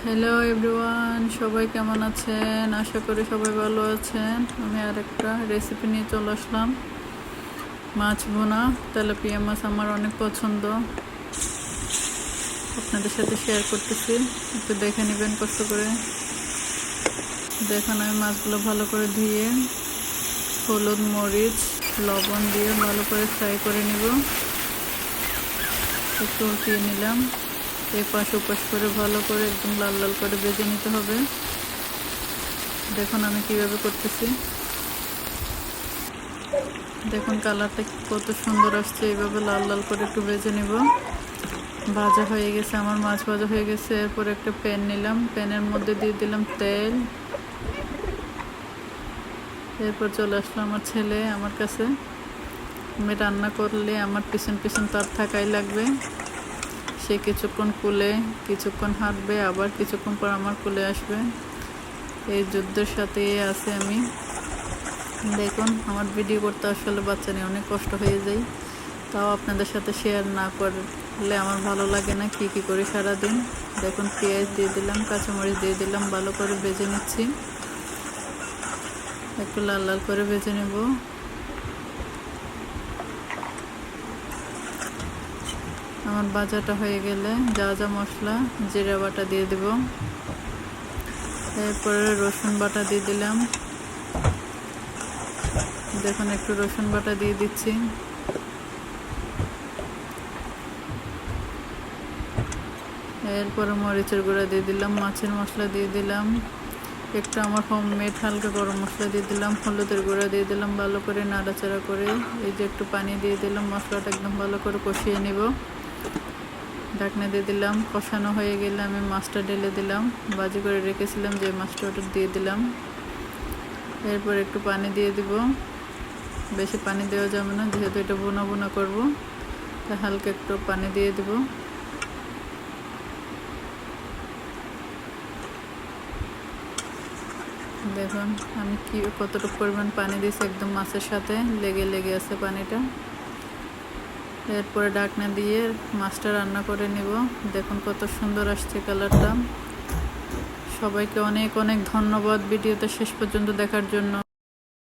Hello everyone, সবাই কেমন আছেন? আশা করি সবাই ভালো আছেন। আমি আরেকটা রেসিপি নিয়ে চলে আসলাম। মাছ ভুনা, তেলাপিয়া মাছ আমার অনেক পছন্দ, আপনাদের সাথে শেয়ার করতেছি। একটু দেখে নেবেন কষ্ট করে। দেখুন, আমি মাছগুলো ভালো করে ধুয়ে হলুদ, মরিচ, লবণ দিয়ে ভালো করে ফ্রাই করে নিব। একটু উল্টিয়ে নিলাম। এপাশ ওপাশ করে ভালো করে একদম লাল লাল করে ভেজে নিতে হবে। দেখুন আমি কিভাবে করতেছি। দেখুন কালারটা কত সুন্দর আসছে। এইভাবে লাল লাল করে একটু ভেজে নিব। ভাজা হয়ে গেছে, আমার মাছ ভাজা হয়ে গেছে। এরপর একটা প্যান নিলাম, প্যানের মধ্যে দিয়ে দিলাম তেল। এরপর চলে আসলো আমার ছেলে আমার কাছে। আমি রান্না করলে আমার পিছন পিছন তার থাকাই লাগবে। সে কিছুক্ষণ কুলে, কিছুক্ষণ হাঁটবে, আবার কিছুক্ষণ পর আমার কুলে আসবে। এই যুদ্ধের সাথে আছে আমি। দেখুন, আমার ভিডিও করতে আসলে বাচ্চা নিয়ে অনেক কষ্ট হয়ে যায়, তাও আপনাদের সাথে শেয়ার না করলে আমার ভালো লাগে না। কি করি সারাদিন। দেখুন পেঁয়াজ দিয়ে দিলাম, কাঁচামরিচ দিয়ে দিলাম, ভালো করে ভেজে নিচ্ছি। একটু লাল লাল করে ভেজে নেব। আমার ভাজাটা হয়ে গেলে যা যা মশলা, জিরা বাটা দিয়ে দেব। এরপরে রসুন বাটা দিয়ে দিলাম। দেখুন একটু রসুন বাটা দিয়ে দিচ্ছি। এরপরে মরিচের গুঁড়া দিয়ে দিলাম, মাছের মশলা দিয়ে দিলাম, একটু আমার হোমমেড হালকা গরম মশলা দিয়ে দিলাম, হলুদের গুঁড়া দিয়ে দিলাম। ভালো করে নাড়াচাড়া করে এই যে একটু পানি দিয়ে দিলাম। মশলাটা একদম ভালো করে কষিয়ে নিব। ঢাকনা দিয়ে দিলাম। কষানো হয়ে গেলে আমি মাছটা ঢেলে দিলাম। ভাজি করে রেখেছিলাম যে মাছটা, ওটা দিয়ে দিলাম। এরপর একটু পানি দিয়ে দিব। বেশি পানি দেওয়া যাবে না, যেহেতু এটা বোনা বোনা করবো, তাই হালকা একটু পানি দিয়ে দিব। দেখুন আমি কতটুকু পরিমাণ পানি দিয়েছি, একদম মাছের সাথে লেগে লেগে আছে পানিটা। এরপরে ঢাকনা দিয়ে মাছটা রান্না করে নিব। দেখুন কত সুন্দর আসছে কালারটা। সবাইকে অনেক অনেক ধন্যবাদ ভিডিওটা শেষ পর্যন্ত দেখার জন্য।